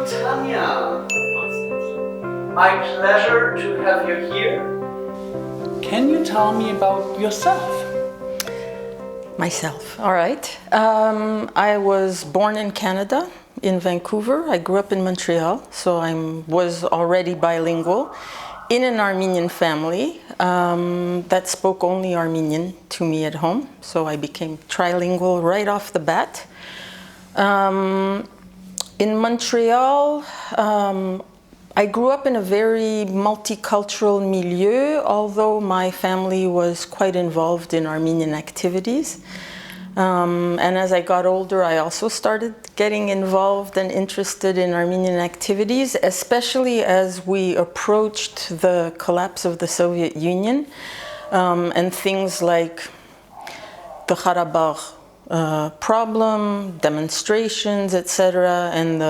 Tania. My pleasure to have you here. Can you tell me about yourself? Myself, all right. I was born in Canada, in Vancouver. I grew up in Montreal, so I was already bilingual in an Armenian family that spoke only Armenian to me at home. So I became trilingual right off the bat. In Montreal, I grew up in a very multicultural milieu, although my family was quite involved in Armenian activities. And as I got older, I also started getting involved and interested in Armenian activities, especially as we approached the collapse of the Soviet Union and things like the Karabakh problem, demonstrations, etc., and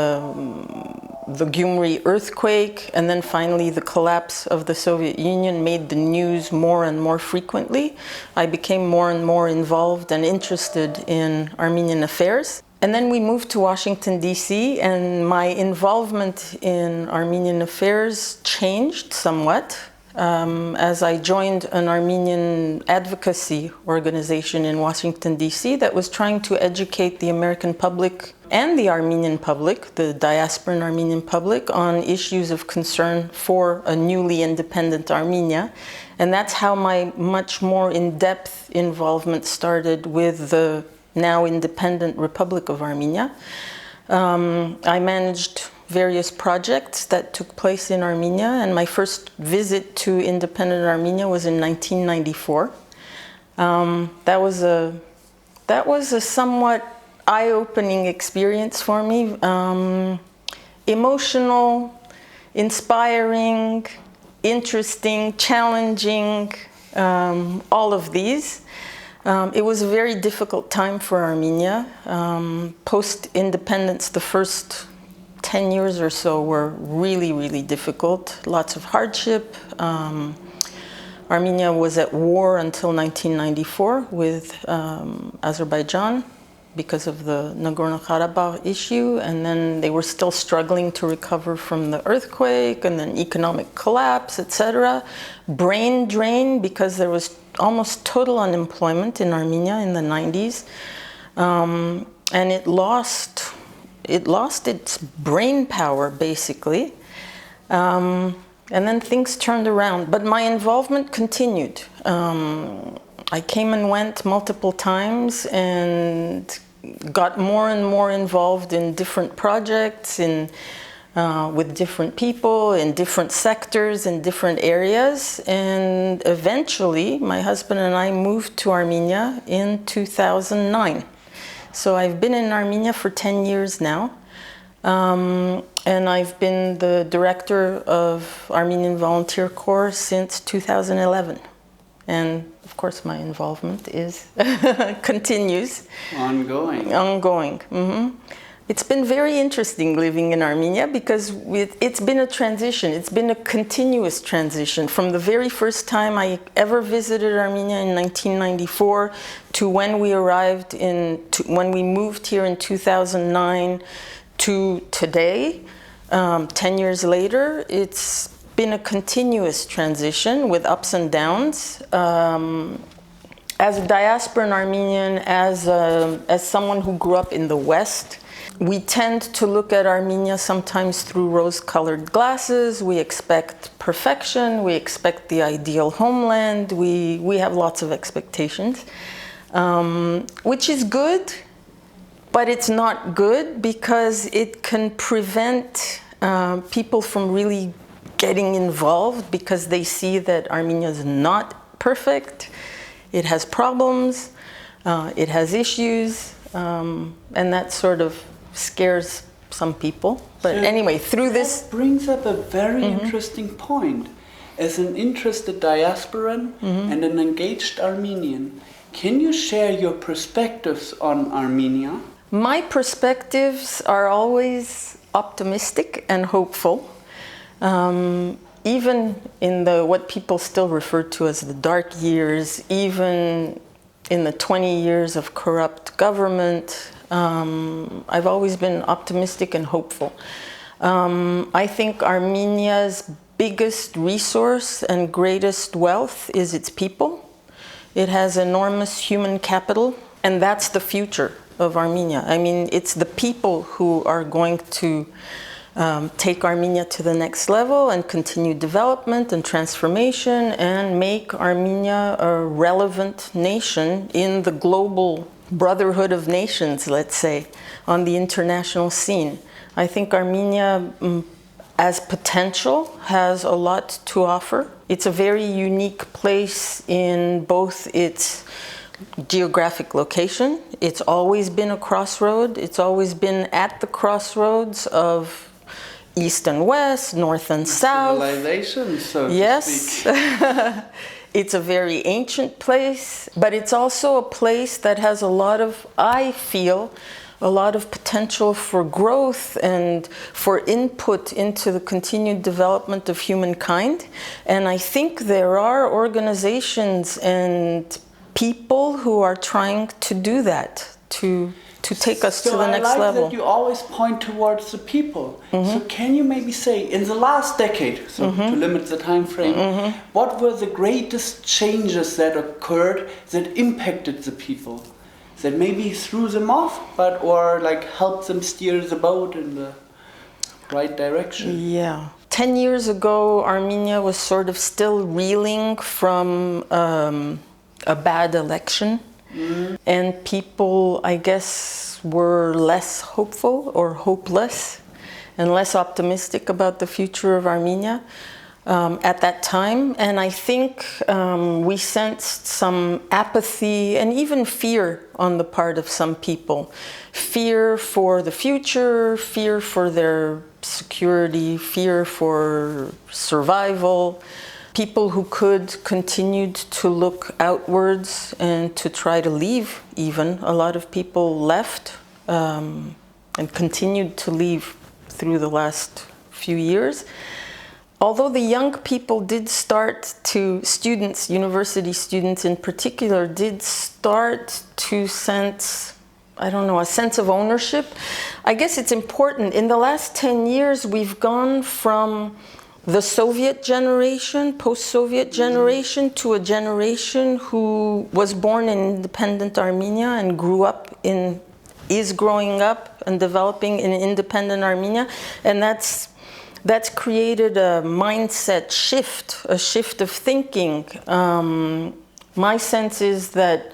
the Gyumri earthquake, and then finally the collapse of the Soviet Union made the news more and more frequently. I became more and more involved and interested in Armenian affairs. And then we moved to Washington, D.C., and my involvement in Armenian affairs changed somewhat as I joined an Armenian advocacy organization in Washington, D.C. that was trying to educate the American public and the Armenian public, the Diaspora and Armenian public, on issues of concern for a newly independent Armenia. And that's how my much more in-depth involvement started with the now independent Republic of Armenia. I managed various projects that took place in Armenia, and my first visit to independent Armenia was in 1994. That was a somewhat eye-opening experience for me. Emotional, inspiring, interesting, challenging, all of these. It was a very difficult time for Armenia. Post-independence, the first 10 years or so were really, really difficult. Lots of hardship. Armenia was at war until 1994 with Azerbaijan because of the Nagorno-Karabakh issue, and then they were still struggling to recover from the earthquake, and then economic collapse, etc. Brain drain because there was almost total unemployment in Armenia in the 90s, and it lost its brain power, basically. And then things turned around, but my involvement continued. I came and went multiple times and got more and more involved in different projects, with different people, in different sectors, in different areas. And eventually, my husband and I moved to Armenia in 2009. So I've been in Armenia for 10 years now, and I've been the director of Armenian Volunteer Corps since 2011. And of course my involvement continues. Ongoing. Mm-hmm. It's been very interesting living in Armenia because it's been a transition. It's been a continuous transition from the very first time I ever visited Armenia in 1994 to when we when we moved here in 2009 to today, 10 years later. It's been a continuous transition with ups and downs. As a diasporan Armenian, as someone who grew up in the West, we tend to look at Armenia sometimes through rose-colored glasses. We expect perfection. We expect the ideal homeland. We have lots of expectations, which is good, but it's not good because it can prevent people from really getting involved because they see that Armenia is not perfect. It has problems. It has issues, and that sort of scares some people. But so anyway, through this... That brings up a very interesting point. As an interested diasporan and an engaged Armenian, can you share your perspectives on Armenia? My perspectives are always optimistic and hopeful. Even in what people still refer to as the dark years, even in the 20 years of corrupt government, I've always been optimistic and hopeful. I think Armenia's biggest resource and greatest wealth is its people. It has enormous human capital, and that's the future of Armenia. I mean, it's the people who are going to take Armenia to the next level and continue development and transformation and make Armenia a relevant nation in the global brotherhood of nations, let's say, on the international scene. I think Armenia, as potential, has a lot to offer. It's a very unique place in both its geographic location. It's always been a crossroad. It's always been at the crossroads of East and West, North and South. Civilization, so yes. to speak. It's a very ancient place, but it's also a place that has a lot of, I feel, a lot of potential for growth and for input into the continued development of humankind. And I think there are organizations and people who are trying to do that, to take us to the next level. That you always point towards the people. So can you maybe say, in the last decade, so to limit the time frame, what were the greatest changes that occurred that impacted the people? That maybe threw them off, or like helped them steer the boat in the right direction? Yeah. 10 years ago, Armenia was sort of still reeling from a bad election. And people, I guess, were less hopeful or hopeless and less optimistic about the future of Armenia at that time. And I think we sensed some apathy and even fear on the part of some people. Fear for the future, fear for their security, fear for survival. People who could continued to look outwards and to try to leave even. A lot of people left and continued to leave through the last few years. Although the young people did start to, students, university students in particular, did start to sense, I don't know, a sense of ownership. I guess it's important. In the last 10 years, we've gone from the Soviet generation, post-Soviet generation, to a generation who was born in independent Armenia and is growing up and developing in independent Armenia. And that's created a mindset shift, a shift of thinking. My sense is that,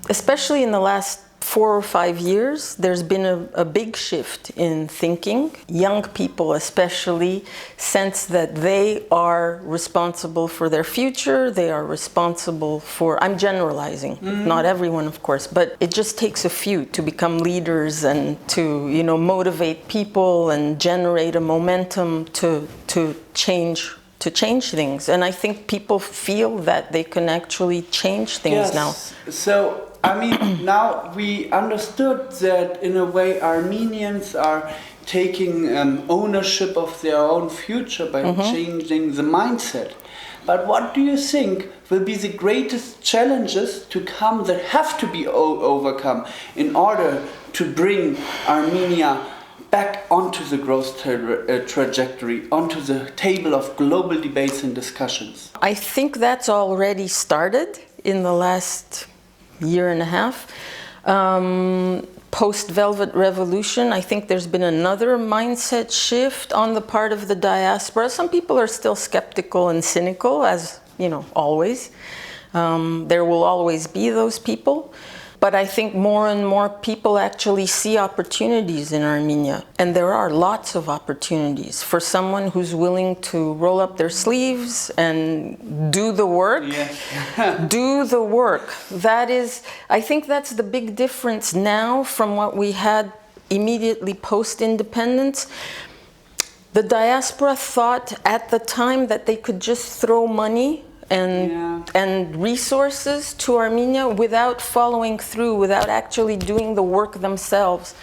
especially in the last 4 or 5 years, there's been a big shift in thinking. Young people especially sense that they are responsible for their future, they are responsible for, I'm generalizing, not everyone of course, but it just takes a few to become leaders and to, motivate people and generate a momentum to change things. And I think people feel that they can actually change things now. So, I mean, now we understood that in a way Armenians are taking ownership of their own future by changing the mindset. But what do you think will be the greatest challenges to come that have to be overcome in order to bring Armenia back onto the growth trajectory, onto the table of global debates and discussions? I think that's already started in the last year and a half. Post-Velvet Revolution, I think there's been another mindset shift on the part of the diaspora. Some people are still skeptical and cynical, as always. There will always be those people. But I think more and more people actually see opportunities in Armenia. And there are lots of opportunities for someone who's willing to roll up their sleeves and do the work. Yes. Do the work. I think that's the big difference now from what we had immediately post-independence. The diaspora thought at the time that they could just throw money and resources to Armenia without following through, without actually doing the work themselves.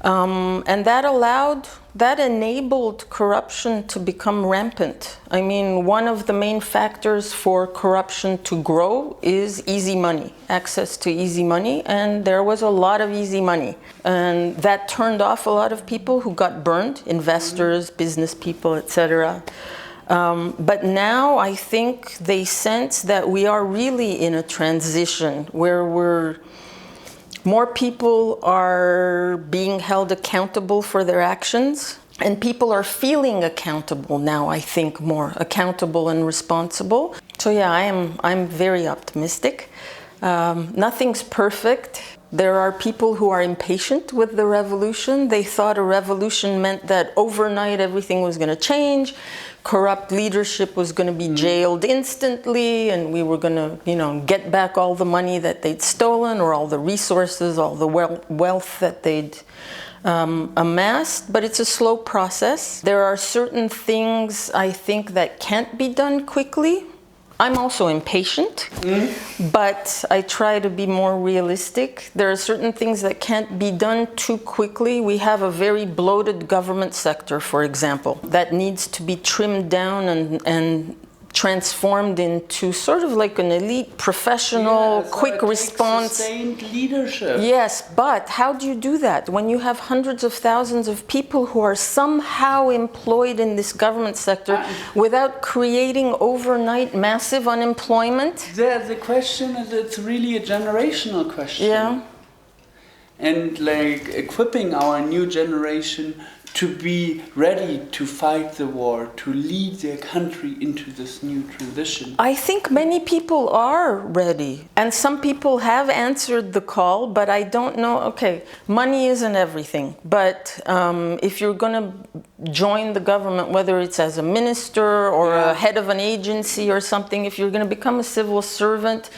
And that enabled corruption to become rampant. I mean, one of the main factors for corruption to grow is easy money, access to easy money, and there was a lot of easy money. And that turned off a lot of people who got burned, investors, business people, etc. But now I think they sense that we are really in a transition where more people are being held accountable for their actions, and people are feeling accountable now, I think, more accountable and responsible. So yeah, I'm very optimistic. Nothing's perfect. There are people who are impatient with the revolution. They thought a revolution meant that overnight everything was going to change. Corrupt leadership was going to be jailed instantly, and we were going to, get back all the money that they'd stolen, or all the resources, all the wealth that they'd amassed. But it's a slow process. There are certain things, I think, that can't be done quickly. I'm also impatient, but I try to be more realistic. There are certain things that can't be done too quickly. We have a very bloated government sector, for example, that needs to be trimmed down and transformed into sort of like an elite, professional, quick response. Sustained leadership. Yes, but how do you do that when you have hundreds of thousands of people who are somehow employed in this government sector without creating overnight massive unemployment? The question is, it's really a generational question. Yeah. And like equipping our new generation to be ready to fight the war, to lead their country into this new transition. I think many people are ready, and some people have answered the call, but I don't know, okay, money isn't everything, but if you're going to join the government, whether it's as a minister or a head of an agency or something, if you're going to become a civil servant,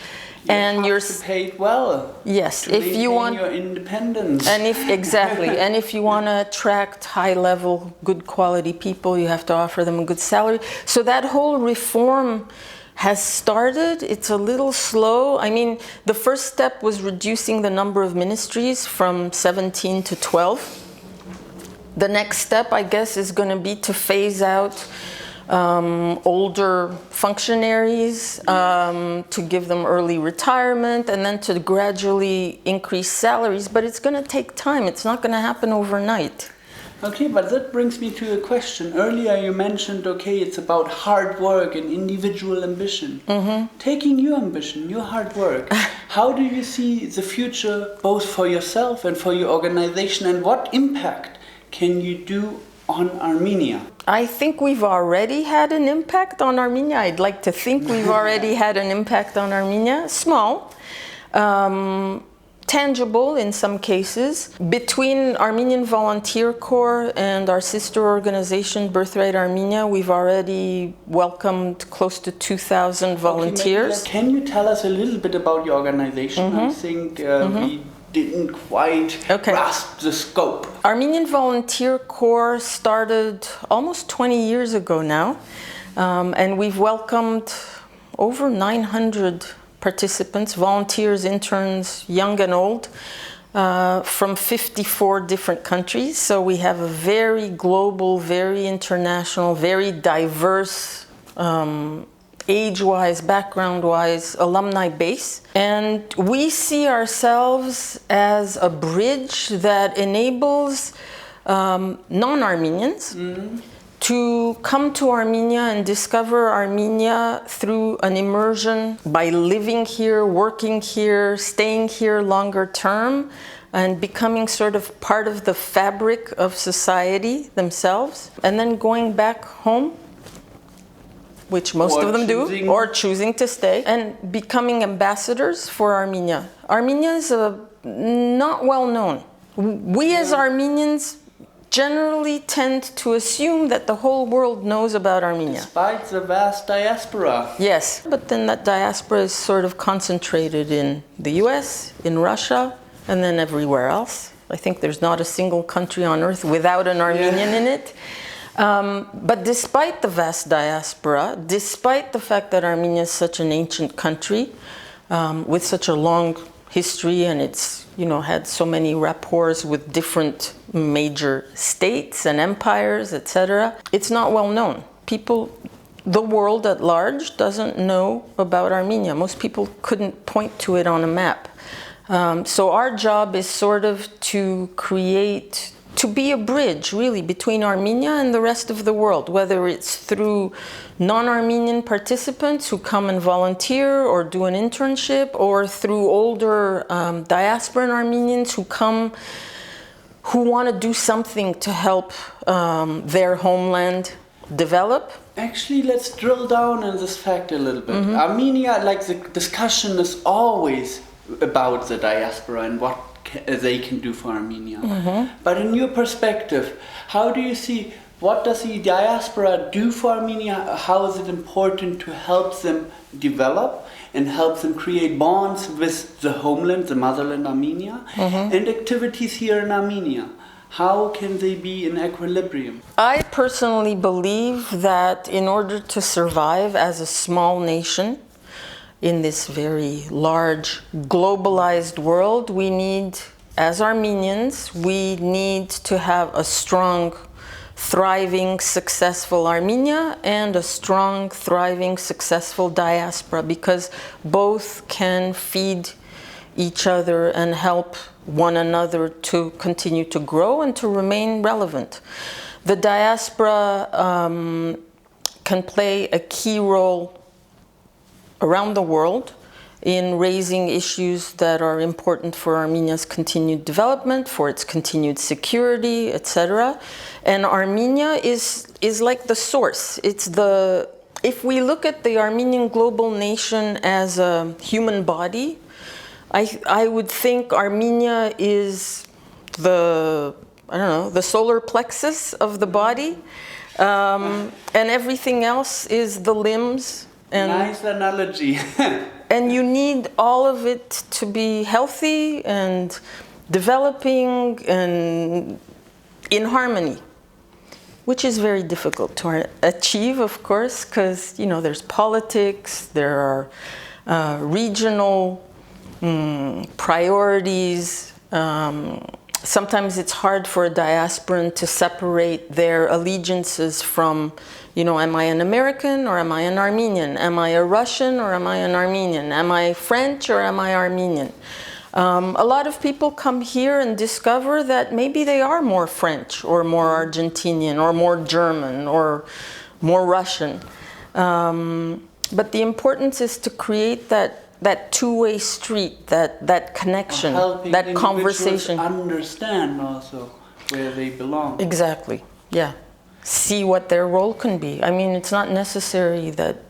and you're paid well. Yes, if you want your independence. And if you want to attract high-level, good quality people, you have to offer them a good salary. So that whole reform has started. It's a little slow. I mean, the first step was reducing the number of ministries from 17 to 12. The next step, I guess, is going to be to phase out older functionaries, to give them early retirement, and then to gradually increase salaries. But it's going to take time. It's not going to happen overnight. Okay, but that brings me to a question. Earlier you mentioned, okay, it's about hard work and individual ambition. Taking your ambition, your hard work, how do you see the future both for yourself and for your organization, and what impact can you do on Armenia? I think we've already had an impact on Armenia. I'd like to think we've already had an impact on Armenia. Small, tangible in some cases. Between Armenian Volunteer Corps and our sister organization, Birthright Armenia, we've already welcomed close to 2,000 volunteers. Okay, can you tell us a little bit about your organization? I think we didn't quite grasp the scope. Armenian Volunteer Corps started almost 20 years ago now, and we've welcomed over 900 participants, volunteers, interns, young and old, from 54 different countries. So we have a very global, very international, very diverse, age-wise, background-wise, alumni base. And we see ourselves as a bridge that enables non-Armenians to come to Armenia and discover Armenia through an immersion by living here, working here, staying here longer term, and becoming sort of part of the fabric of society themselves, and then going back home, which most of them do, or choosing to stay, and becoming ambassadors for Armenia. Armenia is not well known. We as Armenians generally tend to assume that the whole world knows about Armenia. Despite the vast diaspora. Yes, but then that diaspora is sort of concentrated in the US, in Russia, and then everywhere else. I think there's not a single country on earth without an Armenian in it. But despite the vast diaspora, despite the fact that Armenia is such an ancient country with such a long history, and it's, had so many rapports with different major states and empires, etc. It's not well known. The world at large doesn't know about Armenia. Most people couldn't point to it on a map. So our job is sort of to be a bridge, really, between Armenia and the rest of the world, whether it's through non-Armenian participants who come and volunteer or do an internship, or through older diaspora and Armenians who want to do something to help their homeland develop. Actually, let's drill down on this fact a little bit. Armenia, the discussion is always about the diaspora and what they can do for Armenia. But in your perspective, how do you see, what does the diaspora do for Armenia? How is it important to help them develop and help them create bonds with the homeland, the motherland Armenia, and activities here in Armenia? How can they be in equilibrium? I personally believe that in order to survive as a small nation in this very large globalized world, we need, as Armenians, we need to have a strong, thriving, successful Armenia and a strong, thriving, successful diaspora, because both can feed each other and help one another to continue to grow and to remain relevant. The diaspora can play a key role around the world in raising issues that are important for Armenia's continued development, for its continued security, etc. And Armenia is like the source. If we look at the Armenian global nation as a human body, I would think Armenia is the solar plexus of the body, and everything else is the limbs. Nice analogy. And you need all of it to be healthy and developing and in harmony, which is very difficult to achieve, of course, because there's politics, there are regional priorities. Sometimes it's hard for a diasporan to separate their allegiances from, am I an American or am I an Armenian? Am I a Russian or am I an Armenian? Am I French or am I Armenian? A lot of people come here and discover that maybe they are more French or more Argentinian or more German or more Russian. But the importance is to create that two-way street, that connection, that conversation. Understand also where they belong. Exactly, yeah. See what their role can be. I mean, it's not necessary that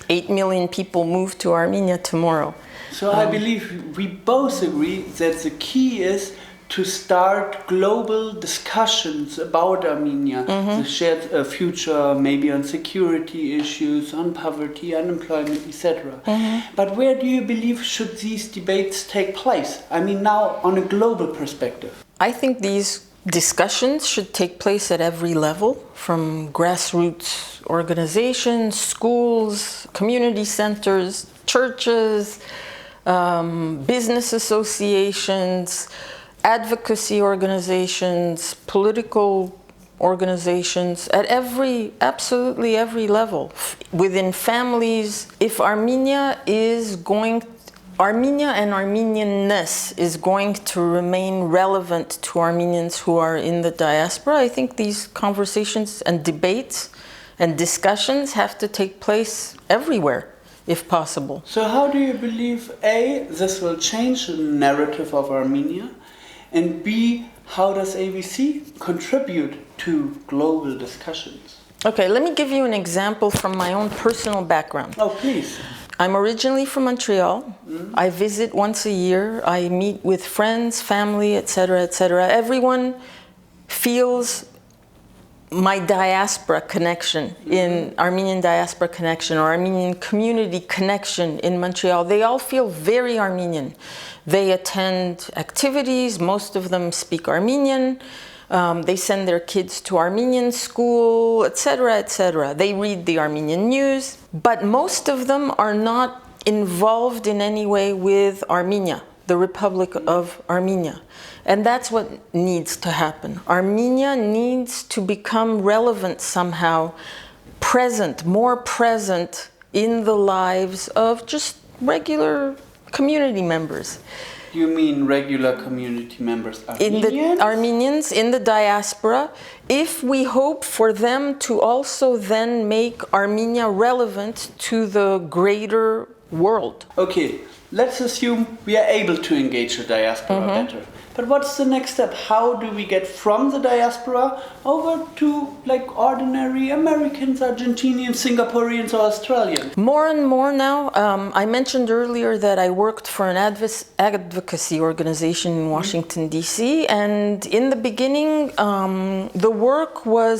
8 million people move to Armenia tomorrow. So I believe we both agree that the key is to start global discussions about Armenia, the shared future, maybe on security issues, on poverty, unemployment, etc. But where do you believe should these debates take place? I mean, now on a global perspective. I think these discussions should take place at every level, from grassroots organizations, schools, community centers, churches, business associations, advocacy organizations, political organizations, at absolutely every level, within families. If Armenia and Armenianness is going to remain relevant to Armenians who are in the diaspora, I think these conversations and debates and discussions have to take place everywhere, if possible. So how do you believe, A, this will change the narrative of Armenia, and B, how does AVC contribute to global discussions? Okay, let me give you an example from my own personal background. Oh, please. I'm originally from Montreal. I visit once a year. I meet with friends, family, etc., etc. Everyone feels my diaspora connection, in Armenian diaspora connection or Armenian community connection in Montreal. They all feel very Armenian. They attend activities. Most of them speak Armenian. They send their kids to Armenian school, etc., etc. They read the Armenian news, but most of them are not involved in any way with Armenia, the Republic of Armenia. And that's what needs to happen. Armenia needs to become relevant somehow, present, more present in the lives of just regular community members. You mean regular community members, Armenians? Armenians in the diaspora, if we hope for them to also then make Armenia relevant to the greater world. Okay, let's assume we are able to engage the diaspora better. But what's the next step? How do we get from the diaspora over to like ordinary Americans, Argentinians, Singaporeans, or Australians? More and more now. I mentioned earlier that I worked for an advocacy organization in Washington, D.C. And in the beginning, the work was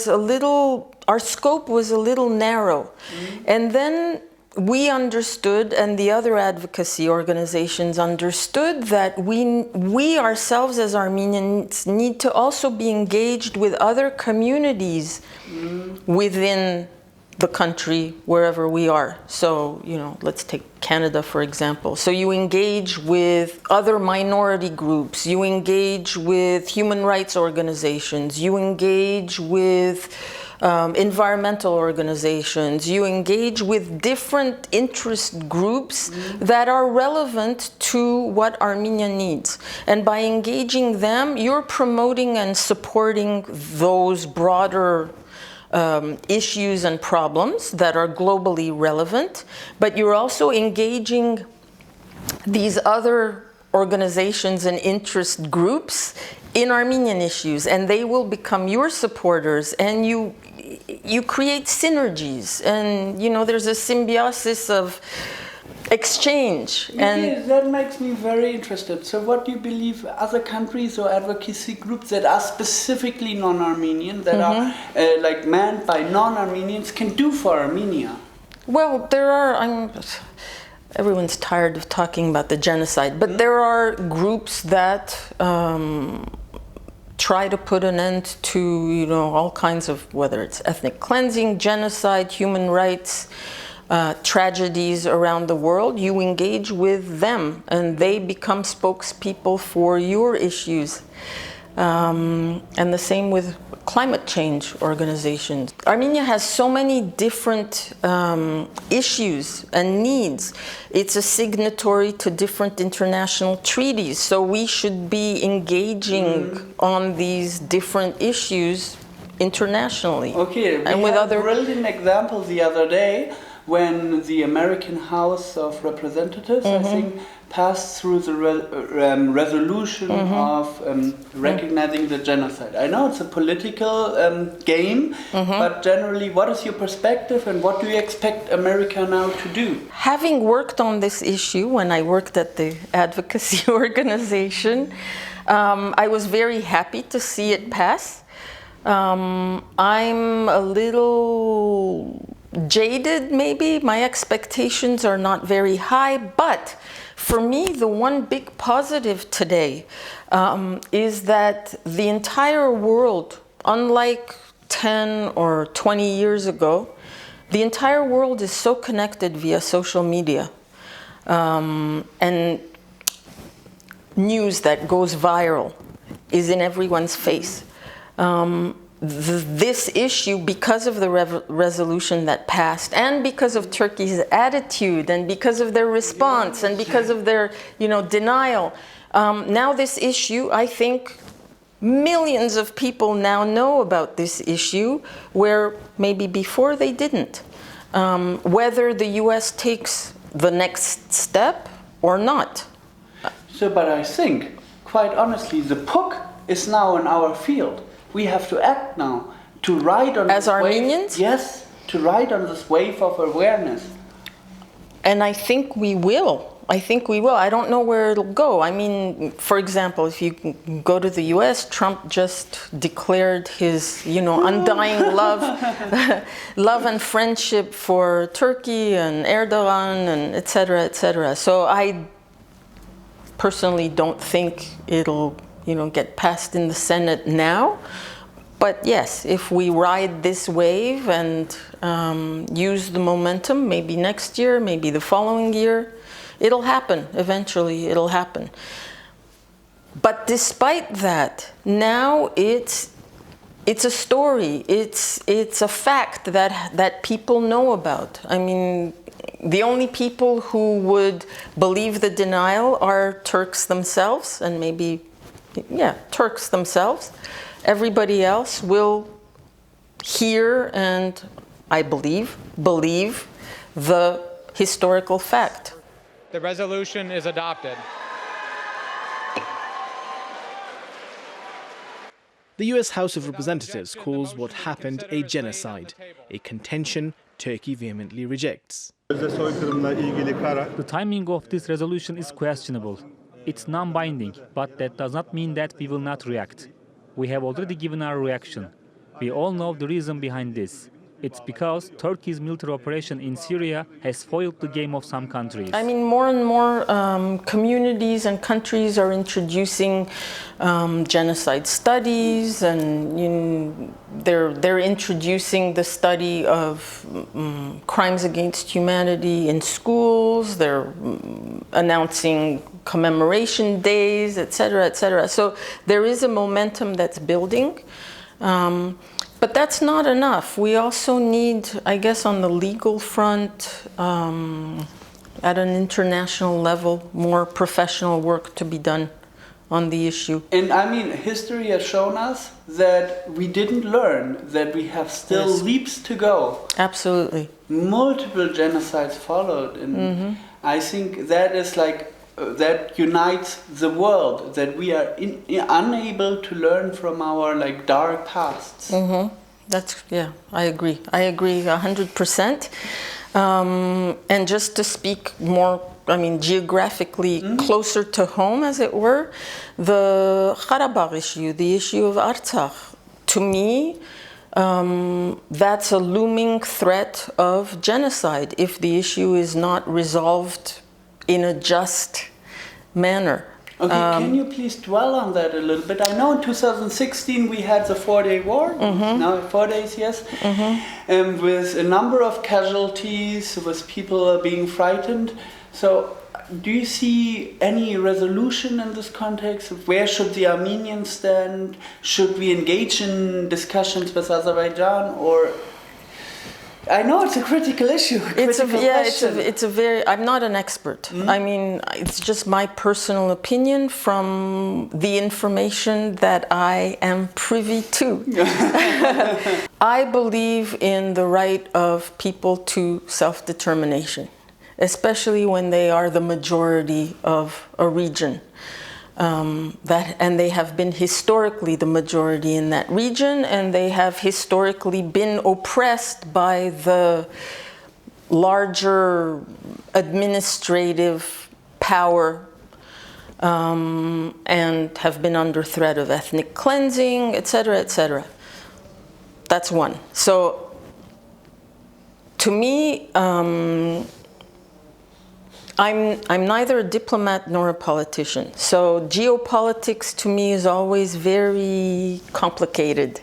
our scope was a little narrow. And then we understood, and the other advocacy organizations understood, that we ourselves as Armenians need to also be engaged with other communities within the country, wherever we are. So, let's take Canada, for example. So you engage with other minority groups, you engage with human rights organizations, you engage with environmental organizations, you engage with different interest groups that are relevant to what Armenia needs. And by engaging them, you're promoting and supporting those broader issues and problems that are globally relevant, but you're also engaging these other organizations and interest groups in Armenian issues, and they will become your supporters, and you create synergies, and there's a symbiosis of exchange. And that makes me very interested. So what do you believe other countries or advocacy groups that are specifically non-Armenian, that are like manned by non-Armenians, can do for Armenia? Well, everyone's tired of talking about the genocide, but there are groups that try to put an end to, all kinds of, whether it's ethnic cleansing, genocide, human rights, tragedies around the world. You engage with them, and they become spokespeople for your issues. And the same with climate change organizations. Armenia has so many different issues and needs. It's a signatory to different international treaties, so we should be engaging on these different issues internationally. Okay, we and with had other a brilliant example the other day when the American House of Representatives, I think, passed through the resolution of recognizing the genocide. I know it's a political game, but generally, what is your perspective and what do you expect America now to do? Having worked on this issue when I worked at the advocacy organization, I was very happy to see it pass. I'm a little jaded, maybe. My expectations are not very high, but for me, the one big positive today is that the entire world, unlike 10 or 20 years ago, the entire world is so connected via social media. And news that goes viral is in everyone's face. This issue, because of the resolution that passed, and because of Turkey's attitude, and because of their response, and because of their, denial, now this issue, I think, millions of people now know about this issue, where maybe before they didn't. Whether the U.S. takes the next step or not. So, but I think, quite honestly, the puck is now in our field. We have to act now to ride on as this Armenians? wave. Yes, to ride on this wave of awareness. And I think we will. I don't know where it'll go. I mean, for example, if you go to the U.S., Trump just declared his, undying love and friendship for Turkey and Erdogan and et cetera, et cetera. So I personally don't think it'll get passed in the Senate now. But yes, if we ride this wave and use the momentum, maybe next year, maybe the following year, It'll happen, eventually it'll happen. But despite that, now it's a story, it's a fact that people know about. I mean, the only people who would believe the denial are Turks themselves, and maybe, Turks themselves. Everybody else will hear and, I believe the historical fact. The resolution is adopted. The US House of Representatives calls what happened a genocide, a contention Turkey vehemently rejects. The timing of this resolution is questionable. It's non-binding, but that does not mean that we will not react. We have already given our reaction. We all know the reason behind this. It's because Turkey's military operation in Syria has foiled the game of some countries. I mean, more and more communities and countries are introducing genocide studies, and they're introducing the study of crimes against humanity in schools. They're announcing commemoration days, etc., etc. So there is a momentum that's building. But that's not enough. We also need, I guess, on the legal front, at an international level, more professional work to be done on the issue. And I mean, history has shown us that we didn't learn, that we have still leaps to go. Absolutely. Multiple genocides followed, and I think that is like, that unites the world, that we are unable to learn from our like dark pasts. That's, I agree 100%. And just to speak more, I mean, geographically closer to home, as it were, the Karabakh issue, the issue of Artsakh, to me, that's a looming threat of genocide if the issue is not resolved in a just manner. Okay, can you please dwell on that a little bit? I know in 2016 we had the 4-day war, now 4 days, yes, with a number of casualties, with people being frightened. So do you see any resolution in this context? Where should the Armenians stand? Should we engage in discussions with Azerbaijan, or... I know it's a critical issue. It's a very. I'm not an expert. I mean, it's just my personal opinion from the information that I am privy to. I believe in the right of people to self-determination, especially when they are the majority of a region. And they have been historically the majority in that region, and they have historically been oppressed by the larger administrative power, and have been under threat of ethnic cleansing, etc., etc. That's one. So, to me, I'm neither a diplomat nor a politician. So geopolitics to me is always very complicated.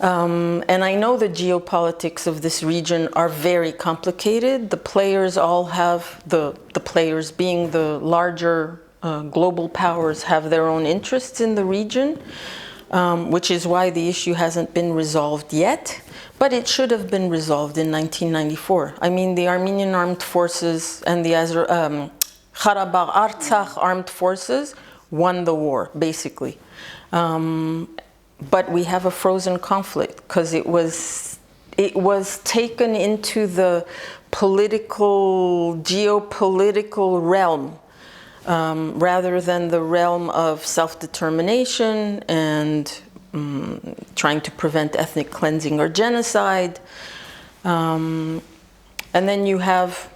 And I know the geopolitics of this region are very complicated. The players all have, the players being the larger global powers, have their own interests in the region, which is why the issue hasn't been resolved yet. But it should have been resolved in 1994. I mean, the Armenian armed forces and the Karabakh Artsakh armed forces won the war, basically. But we have a frozen conflict because it was taken into the geopolitical realm, rather than the realm of self-determination and trying to prevent ethnic cleansing or genocide. And then you have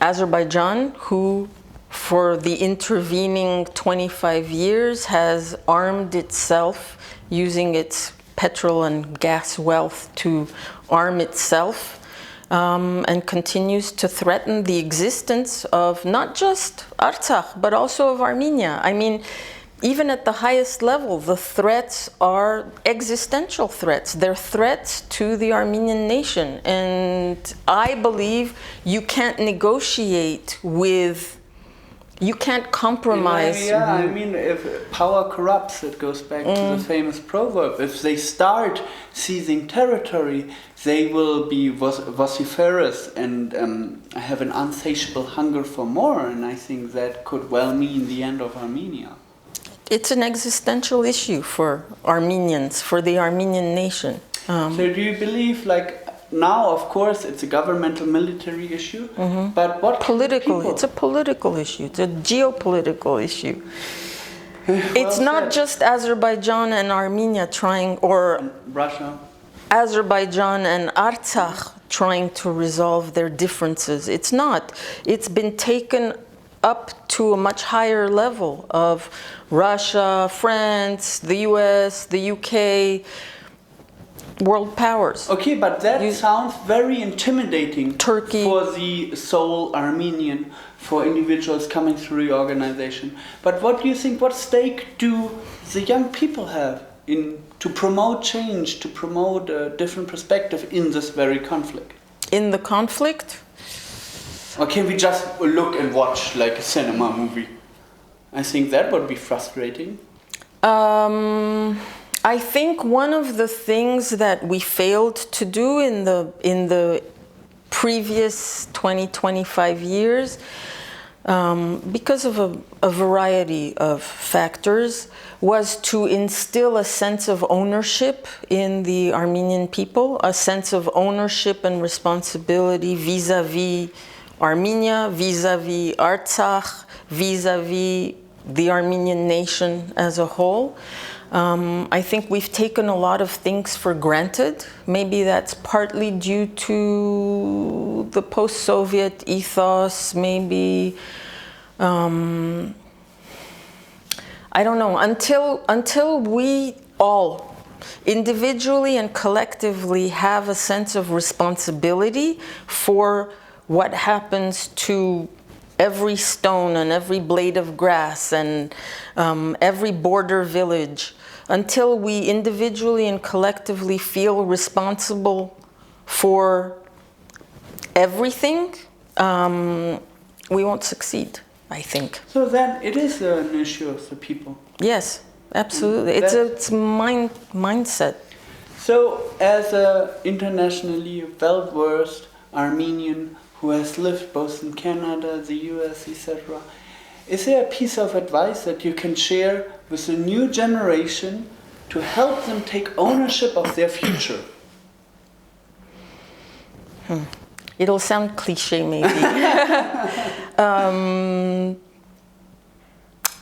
Azerbaijan, who for the intervening 25 years has armed itself, using its petrol and gas wealth to arm itself, and continues to threaten the existence of not just Artsakh, but also of Armenia. I mean, even at the highest level, the threats are existential threats. They're threats to the Armenian nation. And I believe you can't negotiate with, you can't compromise. Yeah, I mean, if power corrupts, it goes back to the famous proverb. If they start seizing territory, they will be vociferous and have an insatiable hunger for more. And I think that could well mean the end of Armenia. It's an existential issue for Armenians, for the Armenian nation. So do you believe, like, now, of course, it's a governmental military issue, but what political, people? it's a political issue, it's a geopolitical issue. It's Well not said. just Azerbaijan and Armenia trying, or Russia. Azerbaijan and Artsakh trying to resolve their differences. It's not. It's been taken up to a much higher level of Russia, France, the US, the UK, world powers. Okay, but that sounds very intimidating. Turkey. For the sole Armenian, for individuals coming through the organization. But what do you think, what stake do the young people have in to promote change, to promote a different perspective in this very conflict? In the conflict? Or can we just look and watch like a cinema movie? I think that would be frustrating. I think one of the things that we failed to do in the previous 20-25 years, because of a variety of factors, was to instill a sense of ownership in the Armenian people, a sense of ownership and responsibility vis-a-vis Armenia, vis-a-vis Artsakh, vis-a-vis the Armenian nation as a whole. I think we've taken a lot of things for granted. Maybe that's partly due to the post-Soviet ethos, maybe, I don't know, until we all, individually and collectively, have a sense of responsibility for what happens to every stone and every blade of grass and every border village, until we individually and collectively feel responsible for everything, we won't succeed, I think. So then it is an issue of the people. Yes, absolutely. It's mindset. So as an internationally well-versed Armenian who has lived both in Canada, the US, etc., is there a piece of advice that you can share with the new generation to help them take ownership of their future? It'll sound cliche, maybe.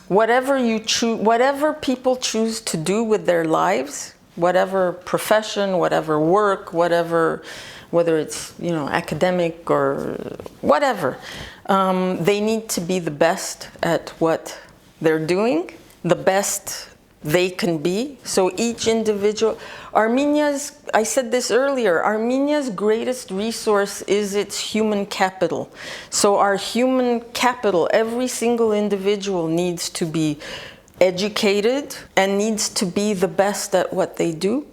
Whatever people choose to do with their lives, whatever profession, whatever work, whether it's academic or whatever, they need to be the best at what they're doing, the best they can be. So each individual, I said this earlier, Armenia's greatest resource is its human capital. So our human capital, every single individual needs to be educated and needs to be the best at what they do.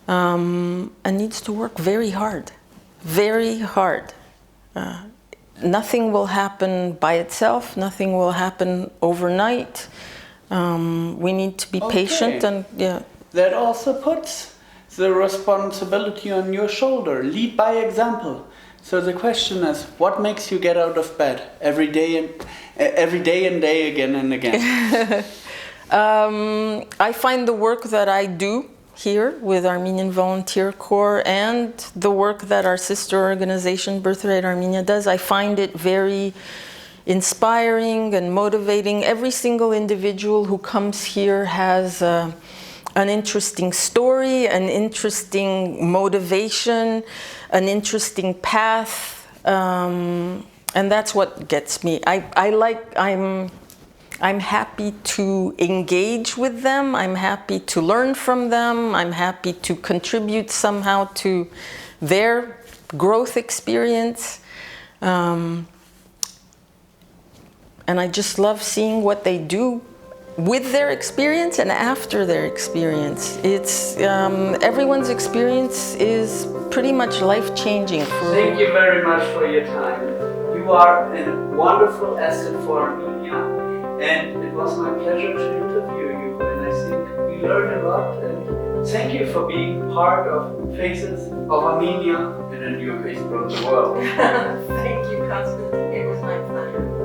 And needs to work very hard, very hard. Nothing will happen by itself. Nothing will happen overnight. We need to be patient and That also puts the responsibility on your shoulder. Lead by example. So the question is, what makes you get out of bed every day and day again and again? I find the work that I do here with Armenian Volunteer Corps and the work that our sister organization Birthright Armenia does, I find it very inspiring and motivating. Every single individual who comes here has an interesting story, an interesting motivation, an interesting path, and that's what gets me. I'm happy to engage with them. I'm happy to learn from them. I'm happy to contribute somehow to their growth experience. And I just love seeing what they do with their experience and after their experience. It's everyone's experience is pretty much life-changing. Thank you very much for your time. You are a wonderful asset for Armenia, and it was my pleasure to interview you. And I think we learned a lot. And thank you for being part of Faces of Armenia and a new face from the world. Thank you, Constance. It was my pleasure.